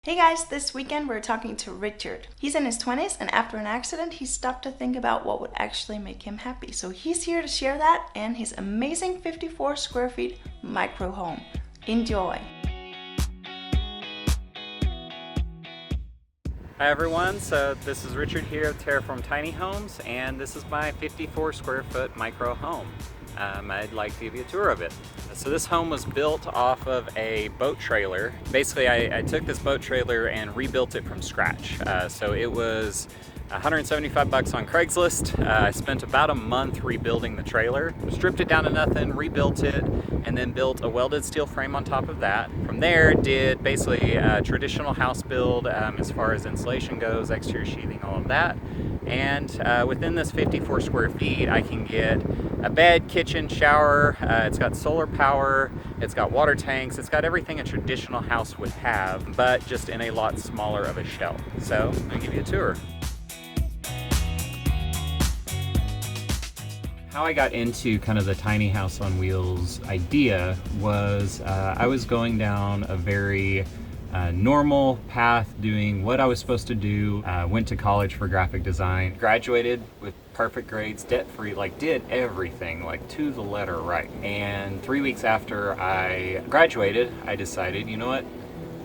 Hey guys, this weekend we're talking to Richard. He's in his 20s and after an accident he stopped to think about what would actually make him happy. So he's here to share that and his amazing 54 square feet micro home. Enjoy! Hi everyone, so this is Richard here of Terraform Tiny Homes, and this is my 54 square foot micro home. I'd like to give you a tour of it. So this home was built off of a boat trailer. Basically, I took this boat trailer and rebuilt it from scratch. So it was $175 on Craigslist. I spent about a month rebuilding the trailer, stripped it down to nothing, rebuilt it, and then built a welded steel frame on top of that. From there, did basically a traditional house build as far as insulation goes, exterior sheathing, all of that. And within this 54 square feet, I can get a bed, kitchen, shower. It's got solar power, it's got water tanks, it's got everything a traditional house would have, but just in a lot smaller of a shell. So I'm gonna give you a tour. How I got into kind of the tiny house on wheels idea was I was going down a very normal path, doing what I was supposed to do. Went to college for graphic design, graduated with perfect grades, debt-free, like did everything like to the letter right. And 3 weeks after I graduated, I decided, you know what?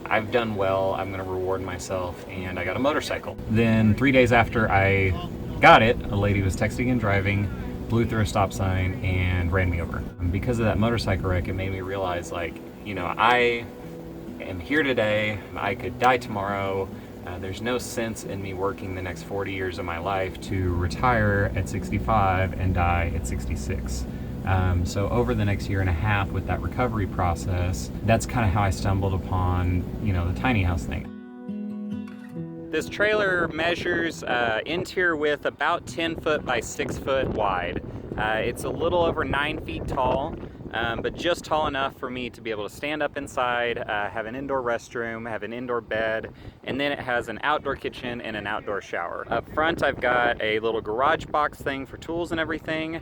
I've done well, I'm gonna reward myself, and I got a motorcycle. Then 3 days after I got it, a lady was texting and driving, blew through a stop sign and ran me over. And because of that motorcycle wreck, it made me realize, like, you know, I am here today, I could die tomorrow. There's no sense in me working the next 40 years of my life to retire at 65 and die at 66. So over the next year and a half with that recovery process, that's kind of how I stumbled upon, you know, the tiny house thing. This trailer measures interior width about 10 foot by 6 foot wide. It's a little over 9 feet tall, but just tall enough for me to be able to stand up inside, have an indoor restroom, have an indoor bed, and then it has an outdoor kitchen and an outdoor shower. Up front, I've got a little garage box thing for tools and everything.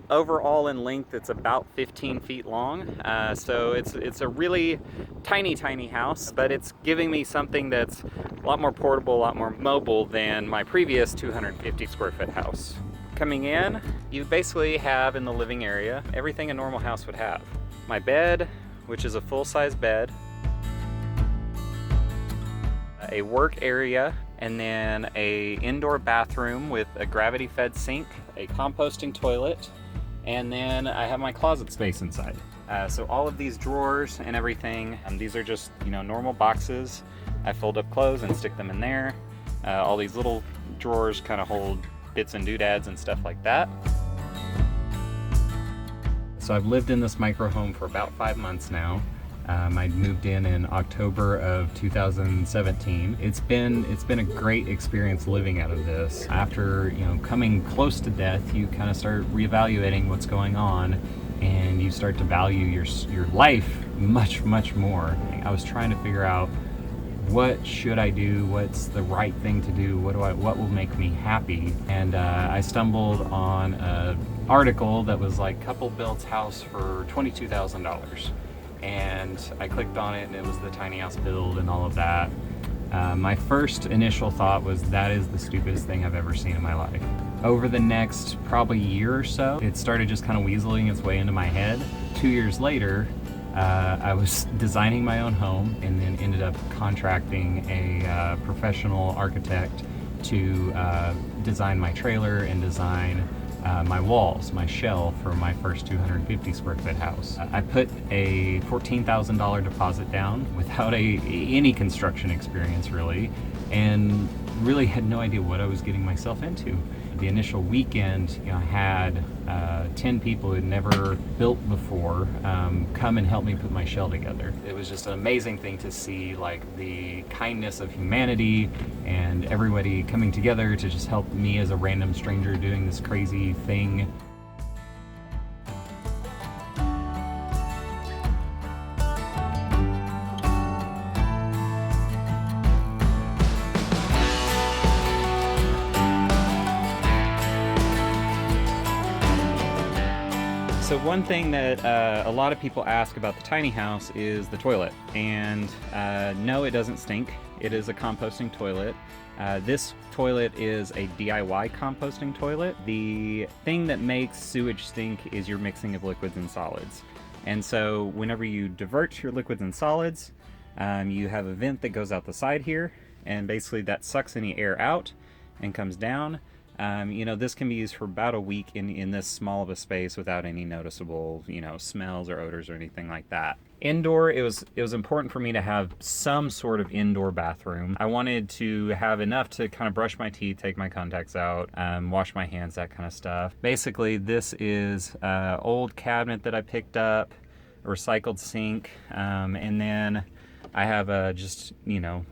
Overall in length, it's about 15 feet long. So it's a really tiny house, but it's giving me something that's a lot more portable, a lot more mobile than my previous 250 square foot house. Coming in, you basically have in the living area everything a normal house would have. My bed, which is a full-size bed, a work area, and then a indoor bathroom with a gravity-fed sink, a composting toilet, and then I have my closet space inside. So all of these drawers and everything, these are just, you know, normal boxes. I fold up clothes and stick them in there. All these little drawers kind of hold bits and doodads and stuff like that. So I've lived in this micro home for about 5 months now. I moved in October of 2017. It's been a great experience living out of this. After, you know, coming close to death, you kind of start reevaluating what's going on, and you start to value your life much more. I was trying to figure out, what should I do? What's the right thing to do? What will make me happy? And I stumbled on an article that was like couple builds house for $22,000. And I clicked on it and it was the tiny house build and all of that. My first initial thought was, that is the stupidest thing I've ever seen in my life. Over the next probably year or so, it started just kind of weaseling its way into my head. 2 years later, I was designing my own home and then ended up contracting a professional architect to design my trailer and design my walls, my shell for my first 250 square foot house. I put a $14,000 deposit down without any construction experience really, and really had no idea what I was getting myself into. The initial weekend, you know, I had 10 people who had never built before come and help me put my shell together. It was just an amazing thing to see, like the kindness of humanity and everybody coming together to just help me as a random stranger doing this crazy thing. So one thing that a lot of people ask about the tiny house is the toilet. And no, it doesn't stink. It is a composting toilet. This toilet is a DIY composting toilet. The thing that makes sewage stink is your mixing of liquids and solids. And so whenever you divert your liquids and solids, you have a vent that goes out the side here, and basically that sucks any air out and comes down. This can be used for about a week in this small of a space without any noticeable, smells or odors or anything like that. Indoor, it was important for me to have some sort of indoor bathroom. I wanted to have enough to kind of brush my teeth, take my contacts out, wash my hands, that kind of stuff. Basically, this is an old cabinet that I picked up, a recycled sink, and then I have a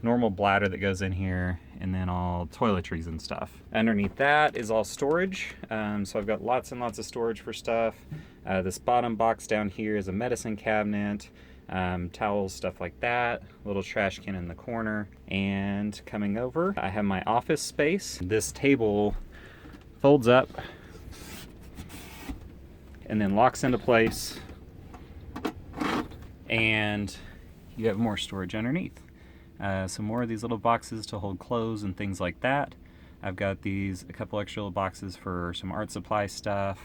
normal bladder that goes in here, and then all toiletries and stuff. Underneath that is all storage. So I've got lots and lots of storage for stuff. This bottom box down here is a medicine cabinet, towels, stuff like that, little trash can in the corner. And coming over, I have my office space. This table folds up and then locks into place, and you have more storage underneath. Some more of these little boxes to hold clothes and things like that. I've got a couple extra little boxes for some art supply stuff,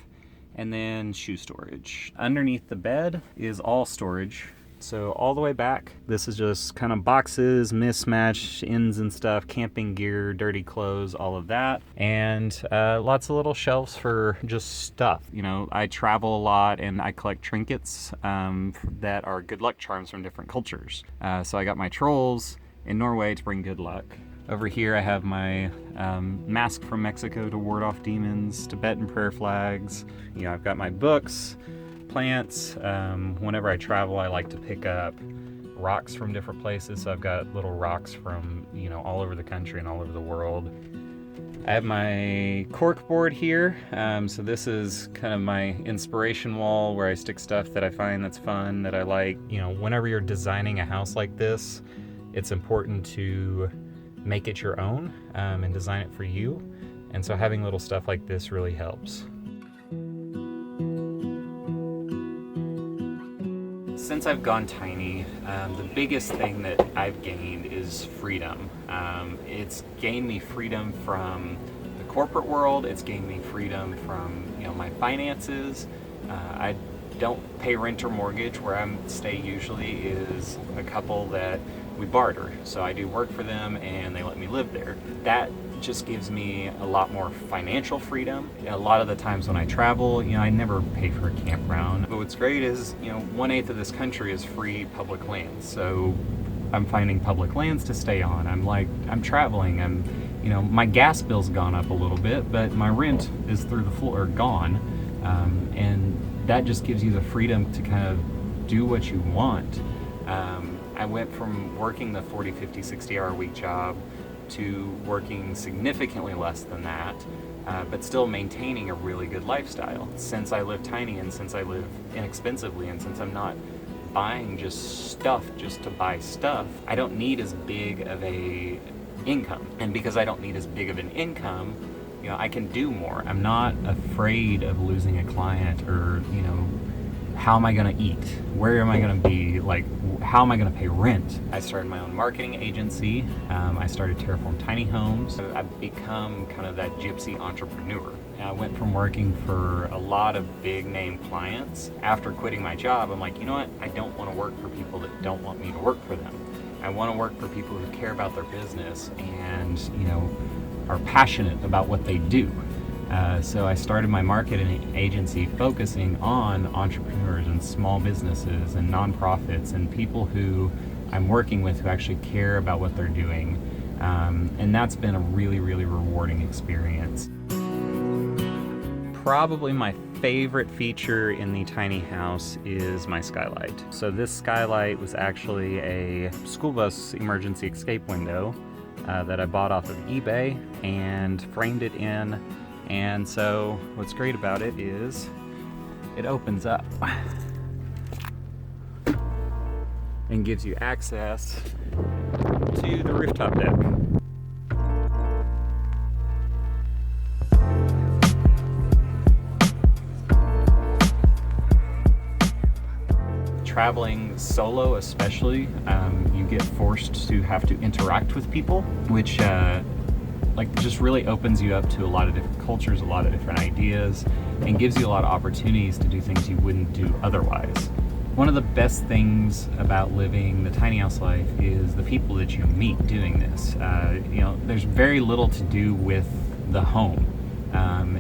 and then shoe storage. Underneath the bed is all storage. So all the way back, this is just kind of boxes, mismatched ends and stuff, camping gear, dirty clothes, all of that. And lots of little shelves for just stuff. I travel a lot and I collect trinkets that are good luck charms from different cultures. So I got my trolls in Norway to bring good luck. Over here I have my mask from Mexico to ward off demons, Tibetan prayer flags. I've got my books, plants. Whenever I travel, I like to pick up rocks from different places. So I've got little rocks from, all over the country and all over the world. I have my cork board here. So this is kind of my inspiration wall where I stick stuff that I find that's fun, that I like. Whenever you're designing a house like this, it's important to make it your own and design it for you. And so having little stuff like this really helps. Since I've gone tiny, the biggest thing that I've gained is freedom. It's gained me freedom from the corporate world. It's gained me freedom from my finances. I don't pay rent or mortgage. Where I stay usually is a couple that we barter. So I do work for them and they let me live there. That just gives me a lot more financial freedom. A lot of the times when I travel, I never pay for a campground. But what's great is, 1/8 of this country is free public lands. So I'm finding public lands to stay on. I'm traveling. My gas bill's gone up a little bit, but my rent is through the floor gone. And that just gives you the freedom to kind of do what you want. I went from working the 40, 50, 60 hour a week job to working significantly less than that, but still maintaining a really good lifestyle. Since I live tiny and since I live inexpensively and since I'm not buying just stuff just to buy stuff, I don't need as big of a income. And because I don't need as big of an income, I can do more. I'm not afraid of losing a client or, how am I going to eat? Where am I going to be? How am I going to pay rent? I started my own marketing agency. I started Terraform Tiny Homes. I've become kind of that gypsy entrepreneur. I went from working for a lot of big name clients. After quitting my job, I'm like, you know what? I don't want to work for people that don't want me to work for them. I want to work for people who care about their business and, are passionate about what they do. So I started my marketing agency focusing on entrepreneurs and small businesses and nonprofits and people who I'm working with who actually care about what they're doing. And that's been a really, really rewarding experience. Probably my favorite feature in the tiny house is my skylight. So this skylight was actually a school bus emergency escape window that I bought off of eBay and framed it in. And so what's great about it is it opens up and gives you access to the rooftop deck. traveling solo especially, you get forced to have to interact with people, which like just really opens you up to a lot of different cultures, a lot of different ideas, and gives you a lot of opportunities to do things you wouldn't do otherwise. One of the best things about living the tiny house life is the people that you meet doing this. There's very little to do with the home.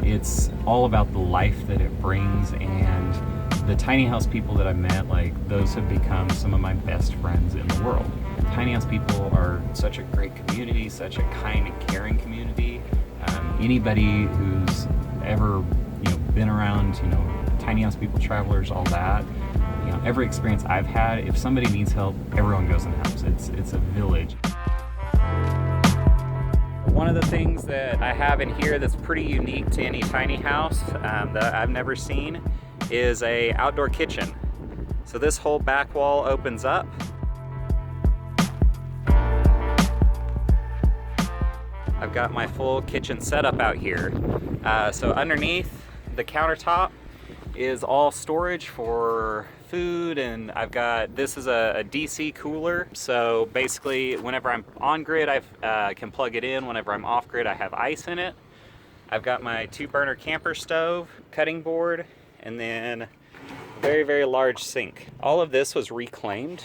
It's all about the life that it brings, and the tiny house people that I met, like those have become some of my best friends in the world. Tiny house people are such a great community, such a kind and caring community. Anybody who's ever been around tiny house people, travelers, all that, every experience I've had, if somebody needs help, everyone goes and helps. It's a village. One of the things that I have in here that's pretty unique to any tiny house that I've never seen is a outdoor kitchen. So this whole back wall opens up. I've got my full kitchen setup out here. So underneath the countertop is all storage for food, and this is a DC cooler. So basically whenever I'm on grid, I can plug it in. Whenever I'm off grid, I have ice in it. I've got my 2-burner camper stove, cutting board, and then a very, very large sink. All of this was reclaimed.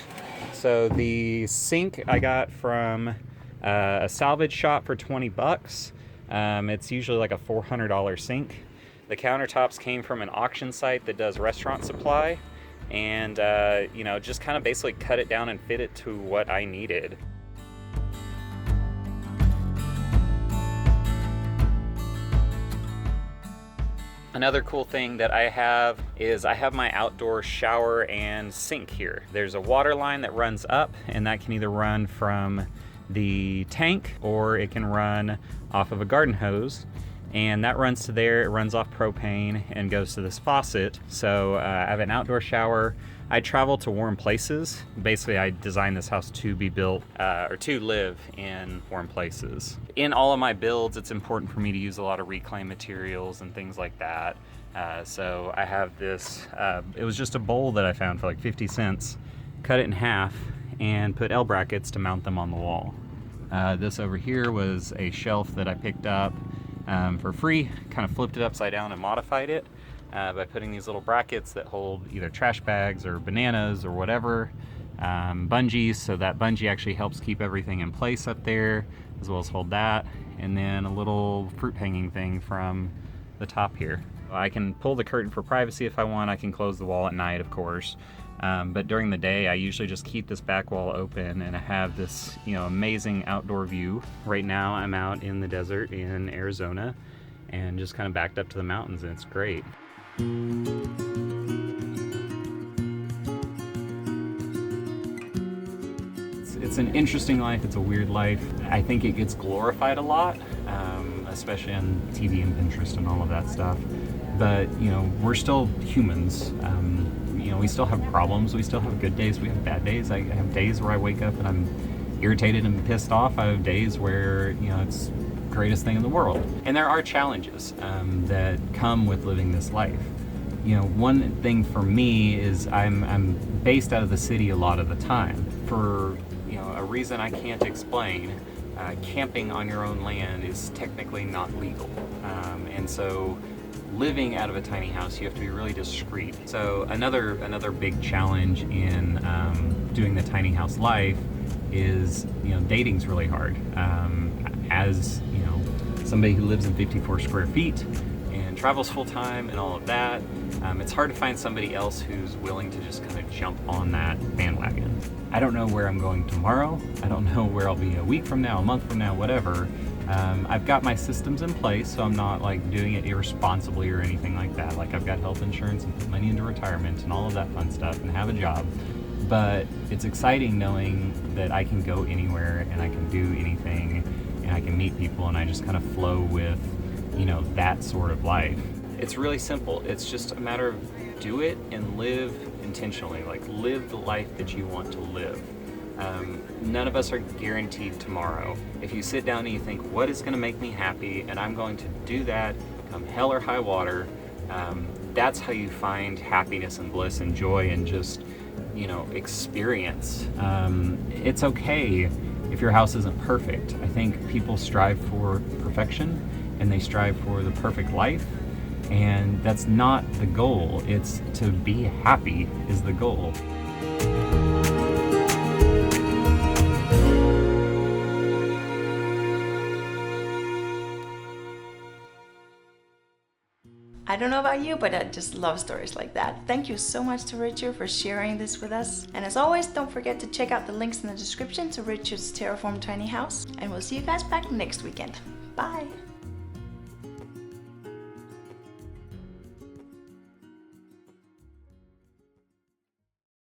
So the sink I got from a salvage shop for 20 bucks. It's usually like a $400 sink. The countertops came from an auction site that does restaurant supply, and just kind of basically cut it down and fit it to what I needed. Another cool thing that I have is I have my outdoor shower and sink here. There's a water line that runs up, and that can either run from the tank or it can run off of a garden hose, and that runs to there. It runs off propane and goes to this faucet. So I have an outdoor shower. I travel to warm places. Basically, I designed this house to be built or to live in warm places. In all of my builds, it's important for me to use a lot of reclaimed materials and things like that. So I have this, it was just a bowl that I found for like 50 cents, cut it in half, and put L brackets to mount them on the wall. This over here was a shelf that I picked up for free, kind of flipped it upside down and modified it by putting these little brackets that hold either trash bags or bananas or whatever, bungees, so that bungee actually helps keep everything in place up there, as well as hold that, and then a little fruit hanging thing from the top here. I can pull the curtain for privacy if I want. I can close the wall at night, of course. But during the day, I usually just keep this back wall open, and I have this, amazing outdoor view. Right now, I'm out in the desert in Arizona, and just kind of backed up to the mountains, and it's great. It's an interesting life. It's a weird life. I think it gets glorified a lot, especially on TV and Pinterest and all of that stuff. But we're still humans. We still have problems. We still have good days. We have bad days. I have days where I wake up and I'm irritated and pissed off. I have days where it's the greatest thing in the world. And there are challenges that come with living this life. One thing for me is I'm based out of the city a lot of the time. For a reason I can't explain, camping on your own land is technically not legal, and so living out of a tiny house, you have to be really discreet. So another big challenge in doing the tiny house life is dating's really hard. As somebody who lives in 54 square feet and travels full time and all of that, it's hard to find somebody else who's willing to just kind of jump on that bandwagon. I don't know where I'm going tomorrow. I don't know where I'll be a week from now, a month from now, whatever. I've got my systems in place, so I'm not like doing it irresponsibly or anything like that. Like I've got health insurance and put money into retirement and all of that fun stuff and have a job. But it's exciting knowing that I can go anywhere and I can do anything and I can meet people, and I just kind of flow with, that sort of life. It's really simple. It's just a matter of do it and live intentionally, like live the life that you want to live. None of us are guaranteed tomorrow. If you sit down and you think, what is going to make me happy, and I'm going to do that come hell or high water, that's how you find happiness and bliss and joy and just experience. It's okay if your house isn't perfect. I think people strive for perfection and they strive for the perfect life, and that's not the goal. It's to be happy is the goal. I don't know about you, but I just love stories like that. Thank you so much to Richard for sharing this with us. And as always, don't forget to check out the links in the description to Richard's Terraform Tiny House. And we'll see you guys back next weekend. Bye!